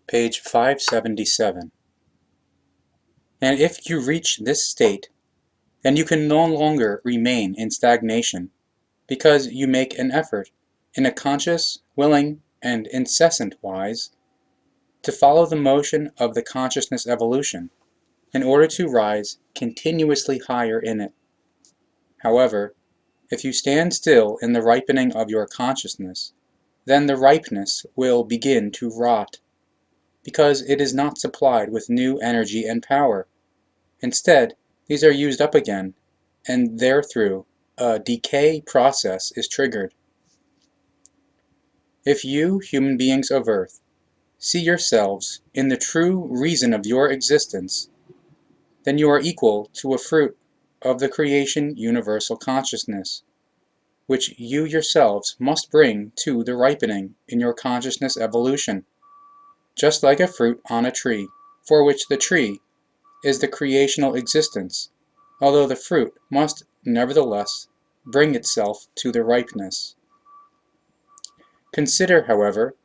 Page 577. And if you reach this state, then you can no longer remain in stagnation, because you make an effort, in a conscious, willing, and incessant wise, to follow the motion of the consciousness evolution, in order to rise continuously higher in it. However, if you stand still in the ripening of your consciousness, then the ripeness will begin to rot, because it is not supplied with new energy and power. Instead, these are used up again, and therethrough a decay process is triggered. If you, human beings of Earth, see yourselves in the true reason of your existence, then you are equal to a fruit of the creation universal consciousness, which you yourselves must bring to the ripening in your consciousness evolution, just like a fruit on a tree, for which the tree is the creational existence, although the fruit must nevertheless bring itself to the ripeness. Consider, however,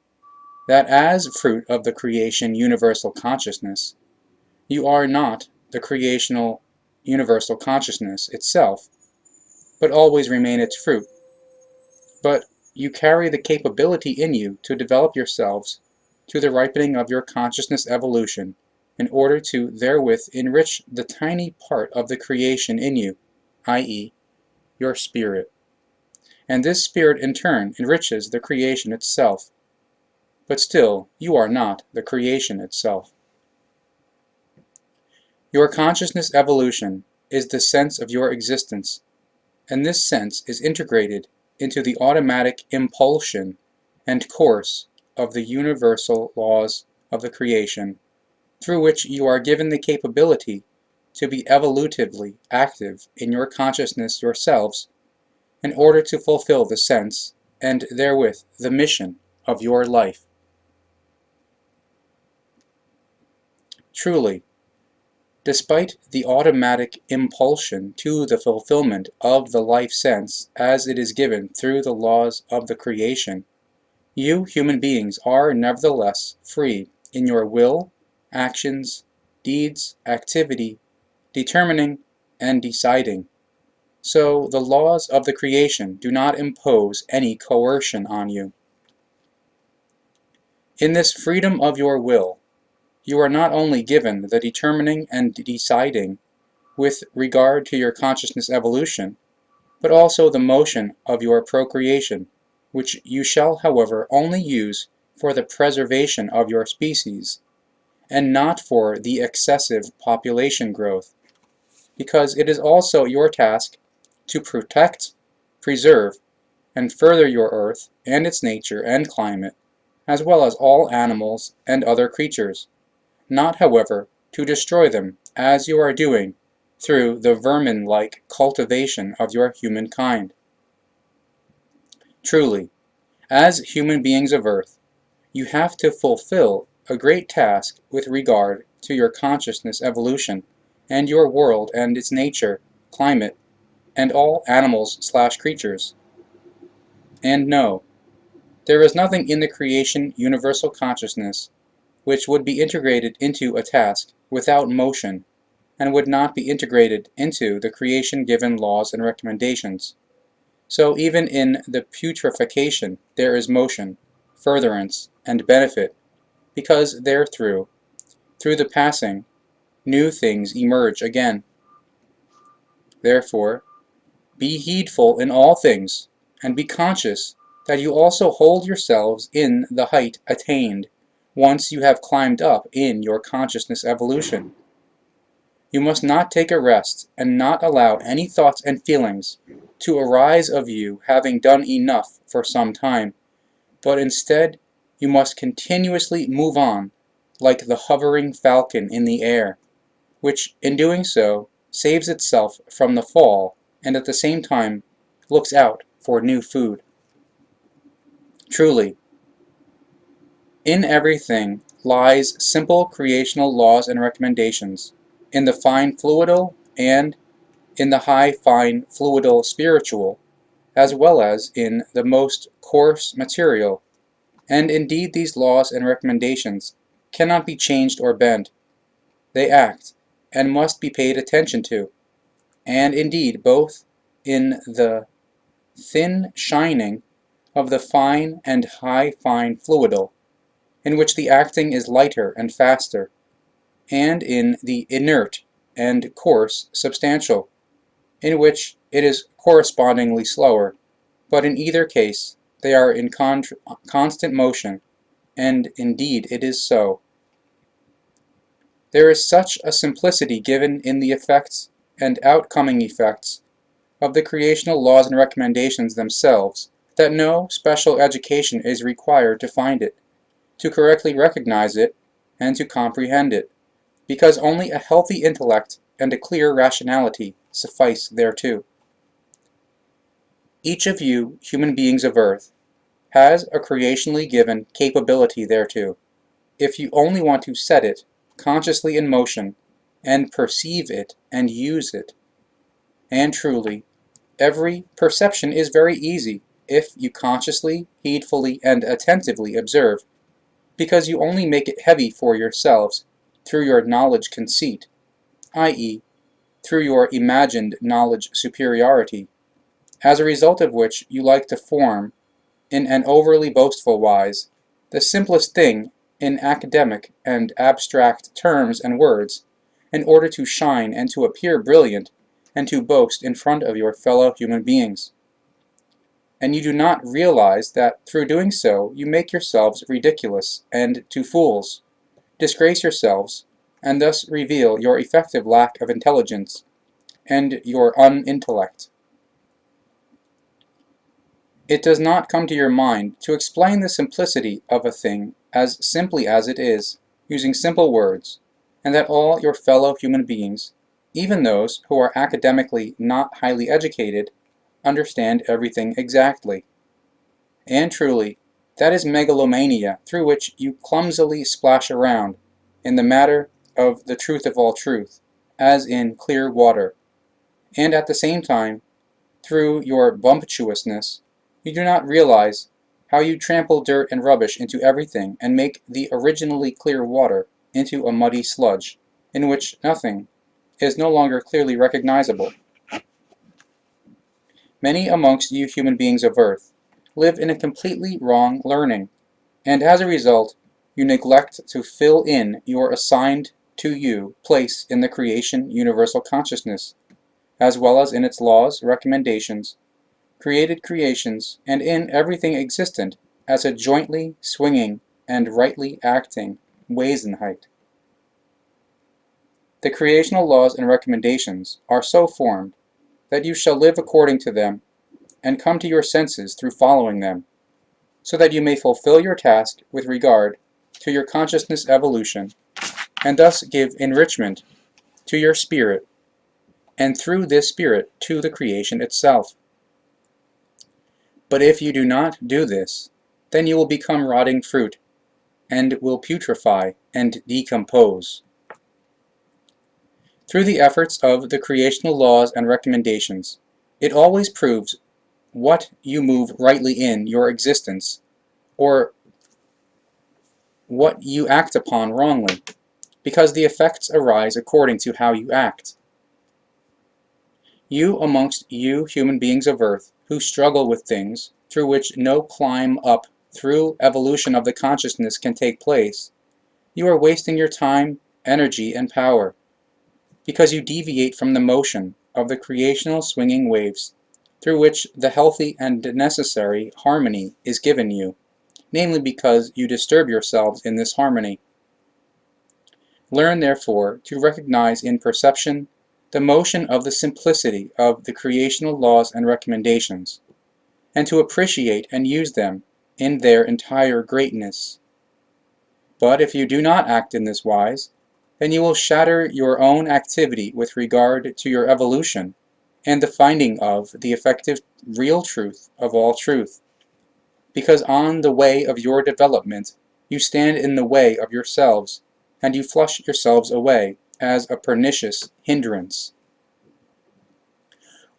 that as fruit of the creation universal consciousness, you are not the creational universal consciousness itself, but always remain its fruit. But you carry the capability in you to develop yourselves to the ripening of your consciousness evolution, in order to therewith enrich the tiny part of the creation in you, i.e., your spirit. And this spirit in turn enriches the creation itself. But still, you are not the creation itself. Your consciousness evolution is the sense of your existence, and this sense is integrated into the automatic impulsion and course of the universal laws of the creation, through which you are given the capability to be evolutively active in your consciousness yourselves, in order to fulfill the sense, and therewith the mission, of your life. Truly, despite the automatic impulsion to the fulfillment of the life sense as it is given through the laws of the creation, you human beings are nevertheless free in your will, actions, deeds, activity, determining, and deciding. So the laws of the creation do not impose any coercion on you. In this freedom of your will, you are not only given the determining and deciding with regard to your consciousness evolution, but also the motion of your procreation, which you shall, however, only use for the preservation of your species, and not for the excessive population growth, because it is also your task to protect, preserve, and further your earth and its nature and climate, as well as all animals and other creatures, not, however, to destroy them, as you are doing through the vermin-like cultivation of your humankind. Truly, as human beings of Earth, you have to fulfill a great task with regard to your consciousness evolution, and your world and its nature, climate, and all animals/creatures. And no, there is nothing in the creation universal consciousness which would be integrated into a task without motion, and would not be integrated into the creation-given laws and recommendations. So even in the putrefaction there is motion, furtherance, and benefit, because therethrough, through the passing, new things emerge again. Therefore, be heedful in all things, and be conscious that you also hold yourselves in the height attained, once you have climbed up in your consciousness evolution. You must not take a rest, and not allow any thoughts and feelings to arise of you having done enough for some time, but instead you must continuously move on, like the hovering falcon in the air, which in doing so saves itself from the fall, and at the same time looks out for new food. Truly, in everything lies simple creational laws and recommendations, in the fine fluidal and in the high fine fluidal spiritual, as well as in the most coarse material, and indeed these laws and recommendations cannot be changed or bent. They act, and must be paid attention to, and indeed both in the thin shining of the fine and high fine fluidal, in which the acting is lighter and faster, and in the inert and coarse substantial, in which it is correspondingly slower, but in either case they are in constant motion, and indeed it is so. There is such a simplicity given in the effects and outcoming effects of the creational laws and recommendations themselves that no special education is required to find it, to correctly recognize it, and to comprehend it, because only a healthy intellect and a clear rationality suffice thereto. Each of you, human beings of Earth, has a creationally given capability thereto, if you only want to set it consciously in motion, and perceive it and use it. And truly, every perception is very easy if you consciously, heedfully, and attentively observe, because you only make it heavy for yourselves through your knowledge conceit, i.e., through your imagined knowledge superiority, as a result of which you like to form, in an overly boastful wise, the simplest thing in academic and abstract terms and words, in order to shine and to appear brilliant and to boast in front of your fellow human beings. And you do not realize that through doing so you make yourselves ridiculous and to fools, disgrace yourselves, and thus reveal your effective lack of intelligence and your unintellect. It does not come to your mind to explain the simplicity of a thing as simply as it is, using simple words, and that all your fellow human beings, even those who are academically not highly educated, understand everything exactly. And truly, that is megalomania through which you clumsily splash around in the matter of the truth of all truth, as in clear water, and at the same time, through your bumptiousness, you do not realize how you trample dirt and rubbish into everything and make the originally clear water into a muddy sludge, in which nothing is no longer clearly recognizable. Many amongst you human beings of Earth live in a completely wrong learning, and as a result, you neglect to fill in your assigned to you place in the creation universal consciousness, as well as in its laws, recommendations, created creations, and in everything existent as a jointly swinging and rightly acting Wesenheit. The creational laws and recommendations are so formed that you shall live according to them and come to your senses through following them, so that you may fulfill your task with regard to your consciousness evolution, and thus give enrichment to your spirit, and through this spirit to the creation itself. But if you do not do this, then you will become rotting fruit, and will putrefy and decompose. Through the efforts of the creational laws and recommendations, it always proves what you move rightly in your existence, or what you act upon wrongly, because the effects arise according to how you act. You amongst you human beings of Earth, who struggle with things through which no climb up through evolution of the consciousness can take place, you are wasting your time, energy, and power, because you deviate from the motion of the creational swinging waves through which the healthy and necessary harmony is given you, namely because you disturb yourselves in this harmony. Learn, therefore, to recognize in perception the motion of the simplicity of the creational laws and recommendations, and to appreciate and use them in their entire greatness. But if you do not act in this wise, then you will shatter your own activity with regard to your evolution and the finding of the effective real truth of all truth, because on the way of your development you stand in the way of yourselves, and you flush yourselves away as a pernicious hindrance.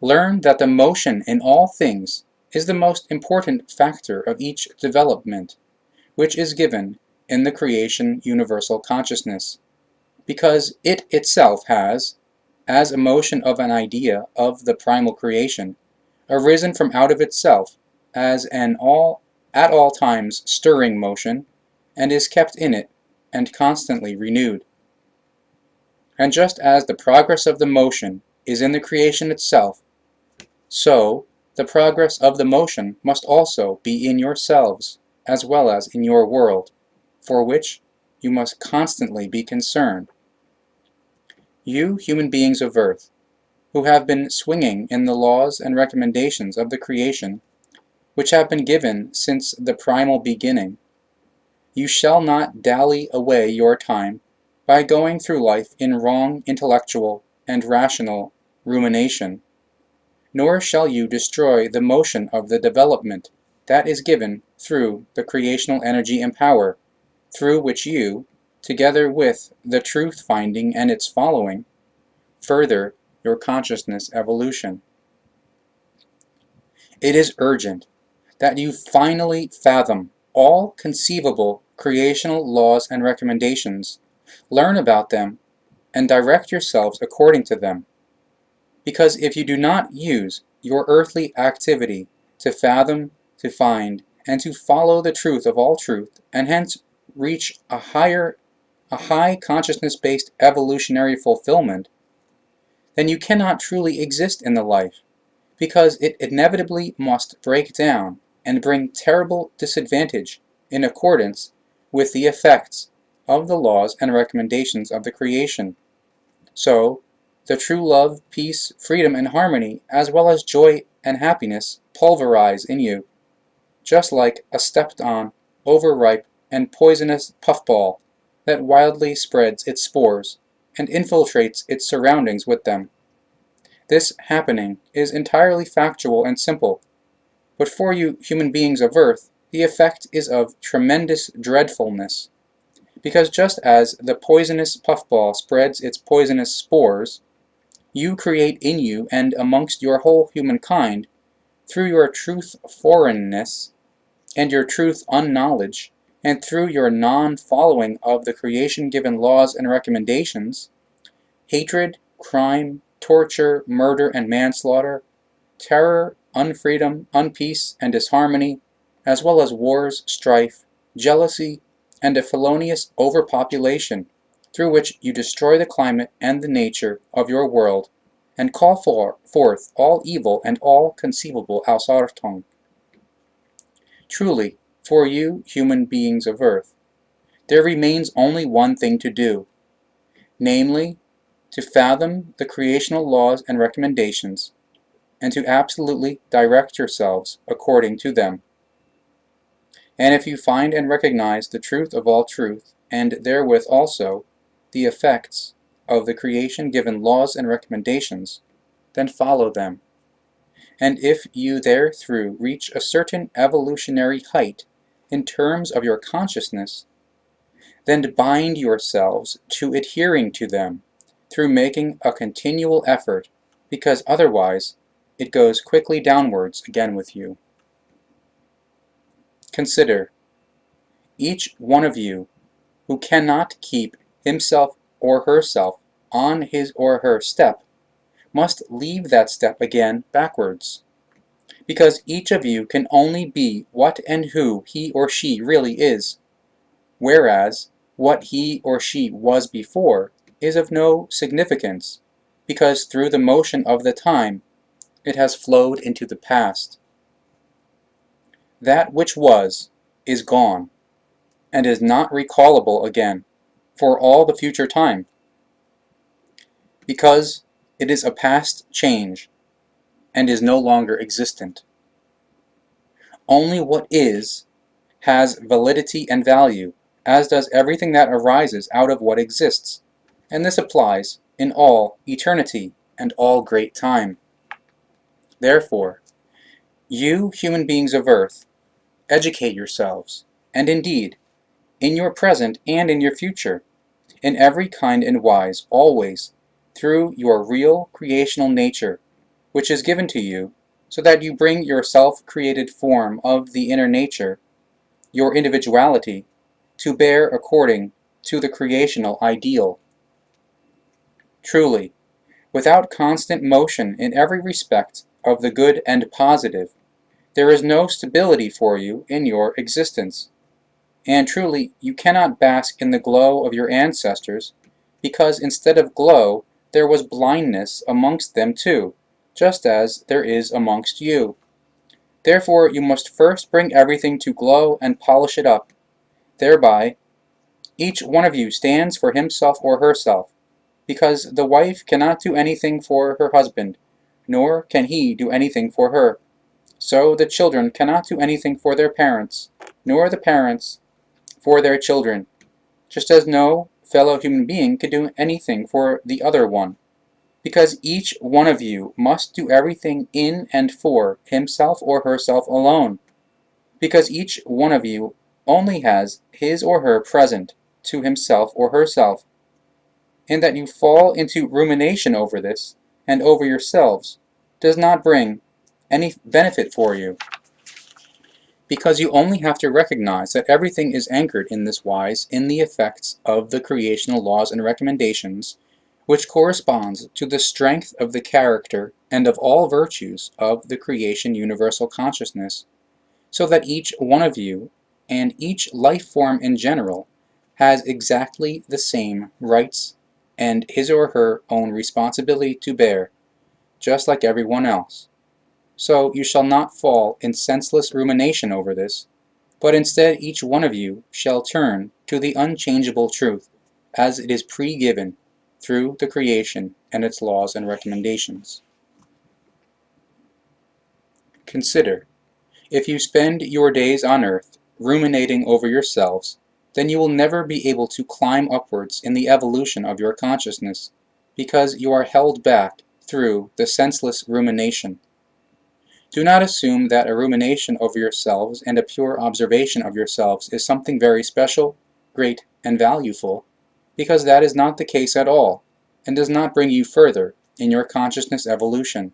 Learn that the motion in all things is the most important factor of each development, which is given in the creation universal consciousness, because it itself has, as a motion of an idea of the primal creation, arisen from out of itself as an at all times stirring motion, and is kept in it, and constantly renewed. And just as the progress of the motion is in the creation itself, so the progress of the motion must also be in yourselves, as well as in your world, for which you must constantly be concerned. You human beings of Earth, who have been swinging in the laws and recommendations of the creation, which have been given since the primal beginning, you shall not dally away your time by going through life in wrong intellectual and rational rumination, nor shall you destroy the motion of the development that is given through the creational energy and power, through which you, together with the truth-finding and its following, further your consciousness evolution. It is urgent that you finally fathom all conceivable creational laws and recommendations, learn about them, and direct yourselves according to them. Because if you do not use your earthly activity to fathom, to find, and to follow the truth of all truth, and hence reach a high consciousness-based evolutionary fulfillment, then you cannot truly exist in the life, because it inevitably must break down and bring terrible disadvantage in accordance with the effects of the laws and recommendations of the creation. So, the true love, peace, freedom, and harmony, as well as joy and happiness, pulverize in you, just like a stepped-on, overripe, and poisonous puffball that wildly spreads its spores and infiltrates its surroundings with them. This happening is entirely factual and simple, but for you human beings of Earth, the effect is of tremendous dreadfulness, because just as the poisonous puffball spreads its poisonous spores, you create in you and amongst your whole humankind, through your truth foreignness and your truth unknowledge, and through your non-following of the creation-given laws and recommendations, hatred, crime, torture, murder, and manslaughter, terror, unfreedom, unpeace, and disharmony, as well as wars, strife, jealousy, and a felonious overpopulation, through which you destroy the climate and the nature of your world, and call forth all evil and all conceivable Ausartung. Truly, for you human beings of Earth, there remains only one thing to do, namely, to fathom the creational laws and recommendations, and to absolutely direct yourselves according to them. And if you find and recognize the truth of all truth, and therewith also the effects of the creation-given laws and recommendations, then follow them. And if you therethrough reach a certain evolutionary height in terms of your consciousness, then bind yourselves to adhering to them through making a continual effort, because otherwise it goes quickly downwards again with you. Consider, each one of you who cannot keep himself or herself on his or her step must leave that step again backwards, because each of you can only be what and who he or she really is, whereas what he or she was before is of no significance, because through the motion of the time it has flowed into the past. That which was is gone, and is not recallable again for all the future time, because it is a past change and is no longer existent. Only what is has validity and value, as does everything that arises out of what exists, and this applies in all eternity and all great time. Therefore, you human beings of Earth, educate yourselves, and indeed, in your present and in your future, in every kind and wise, always, through your real creational nature, which is given to you, so that you bring your self-created form of the inner nature, your individuality, to bear according to the creational ideal. Truly, without constant motion in every respect of the good and positive, there is no stability for you in your existence. And truly, you cannot bask in the glow of your ancestors, because instead of glow, there was blindness amongst them too, just as there is amongst you. Therefore, you must first bring everything to glow and polish it up. Thereby, each one of you stands for himself or herself, because the wife cannot do anything for her husband, nor can he do anything for her. So the children cannot do anything for their parents, nor the parents for their children, just as no fellow human being can do anything for the other one, because each one of you must do everything in and for himself or herself alone, because each one of you only has his or her present to himself or herself, and that you fall into rumination over this and over yourselves does not bring any benefit for you, because you only have to recognize that everything is anchored in this wise in the effects of the creational laws and recommendations, which corresponds to the strength of the character and of all virtues of the creation universal consciousness, so that each one of you and each life form in general has exactly the same rights and his or her own responsibility to bear, just like everyone else. So you shall not fall in senseless rumination over this, but instead each one of you shall turn to the unchangeable truth, as it is pre-given through the creation and its laws and recommendations. Consider, if you spend your days on earth ruminating over yourselves, then you will never be able to climb upwards in the evolution of your consciousness, because you are held back through the senseless rumination. Do not assume that a rumination over yourselves and a pure observation of yourselves is something very special, great, and valuable, because that is not the case at all, and does not bring you further in your consciousness evolution.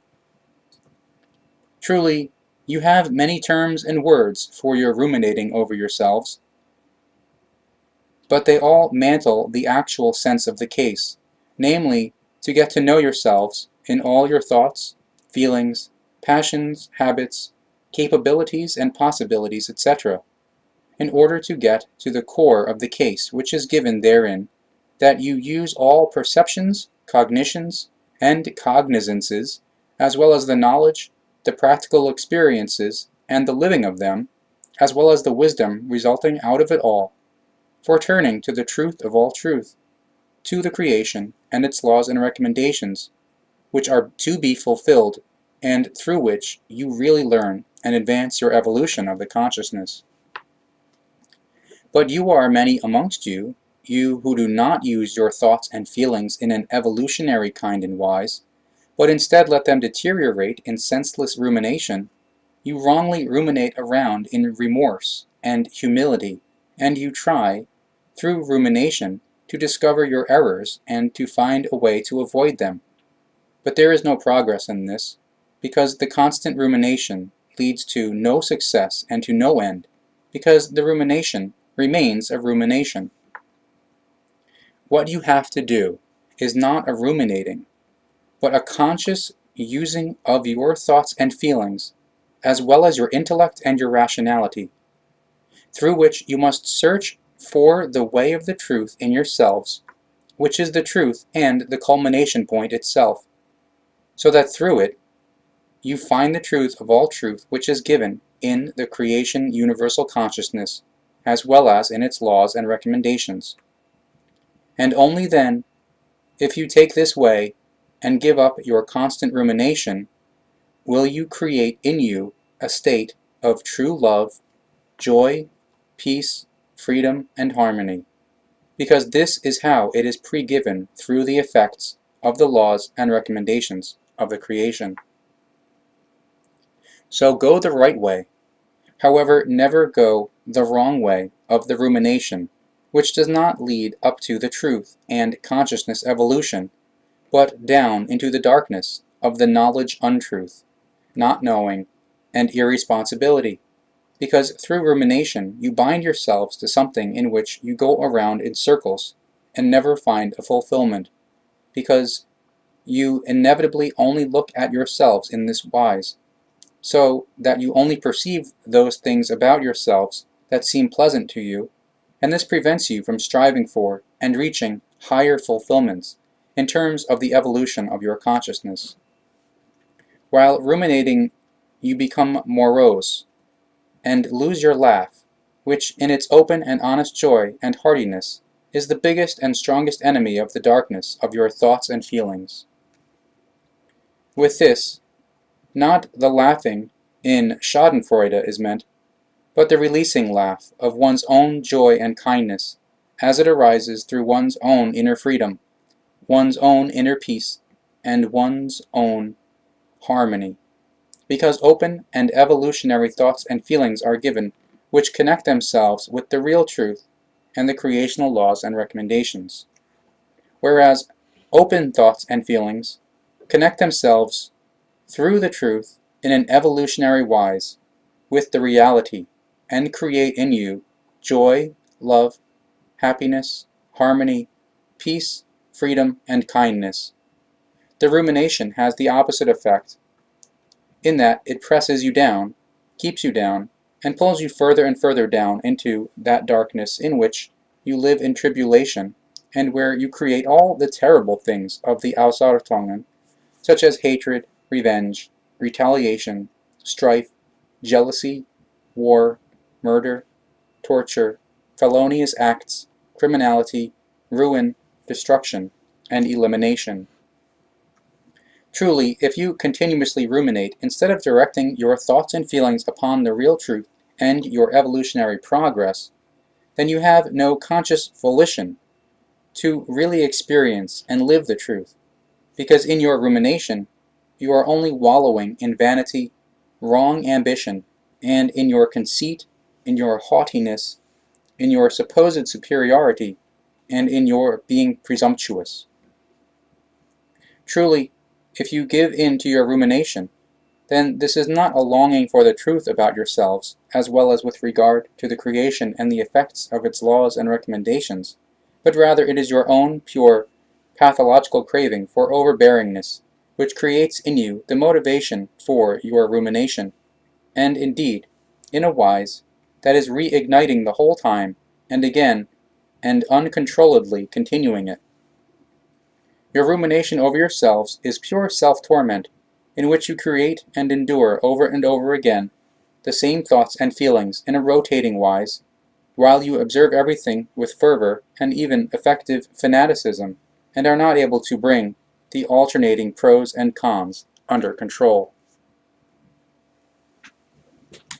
Truly, you have many terms and words for your ruminating over yourselves, but they all mantle the actual sense of the case, namely, to get to know yourselves in all your thoughts, feelings, passions, habits, capabilities and possibilities, etc., in order to get to the core of the case which is given therein, that you use all perceptions, cognitions, and cognizances, as well as the knowledge, the practical experiences, and the living of them, as well as the wisdom resulting out of it all, for turning to the truth of all truth, to the creation and its laws and recommendations, which are to be fulfilled, and through which you really learn and advance your evolution of the consciousness. But you are many amongst you, you who do not use your thoughts and feelings in an evolutionary kind and wise, but instead let them deteriorate in senseless rumination. You wrongly ruminate around in remorse and humility, and you try, through rumination, to discover your errors and to find a way to avoid them. But there is no progress in this, because the constant rumination leads to no success and to no end, because the rumination remains a rumination. What you have to do is not a ruminating, but a conscious using of your thoughts and feelings, as well as your intellect and your rationality, through which you must search for the way of the truth in yourselves, which is the truth and the culmination point itself, so that through it you find the truth of all truth which is given in the creation universal consciousness, as well as in its laws and recommendations. And only then, if you take this way and give up your constant rumination, will you create in you a state of true love, joy, peace, freedom, and harmony, because this is how it is pre-given through the effects of the laws and recommendations of the creation. So go the right way. However, never go the wrong way of the rumination, which does not lead up to the truth and consciousness evolution, but down into the darkness of the knowledge untruth, not knowing, and irresponsibility. because through rumination you bind yourselves to something in which you go around in circles and never find a fulfillment, because you inevitably only look at yourselves in this wise, so that you only perceive those things about yourselves that seem pleasant to you, and this prevents you from striving for and reaching higher fulfillments in terms of the evolution of your consciousness. While ruminating, you become morose and lose your laugh, which in its open and honest joy and heartiness is the biggest and strongest enemy of the darkness of your thoughts and feelings. With this, not the laughing in schadenfreude is meant, but the releasing laugh of one's own joy and kindness, as it arises through one's own inner freedom, one's own inner peace, and one's own harmony. Because open and evolutionary thoughts and feelings are given, which connect themselves with the real truth and the creational laws and recommendations. Whereas open thoughts and feelings connect themselves through the truth in an evolutionary wise with the reality and create in you joy, love, happiness, harmony, peace, freedom, and kindness. The rumination has the opposite effect, in that it presses you down, keeps you down, and pulls you further and further down into that darkness in which you live in tribulation, and where you create all the terrible things of the Ausartungen, such as hatred, revenge, retaliation, strife, jealousy, war, murder, torture, felonious acts, criminality, ruin, destruction, and elimination. Truly, if you continuously ruminate, instead of directing your thoughts and feelings upon the real truth and your evolutionary progress, then you have no conscious volition to really experience and live the truth, because in your rumination, you are only wallowing in vanity, wrong ambition, and in your conceit, in your haughtiness, in your supposed superiority, and in your being presumptuous. Truly, if you give in to your rumination, then this is not a longing for the truth about yourselves, as well as with regard to the creation and the effects of its laws and recommendations, but rather it is your own pure, pathological craving for overbearingness, which creates in you the motivation for your rumination, and indeed, in a wise, that is reigniting the whole time, and again, and uncontrolledly continuing it. Your rumination over yourselves is pure self-torment, in which you create and endure over and over again the same thoughts and feelings in a rotating wise, while you observe everything with fervor and even effective fanaticism, and are not able to bring the alternating pros and cons under control.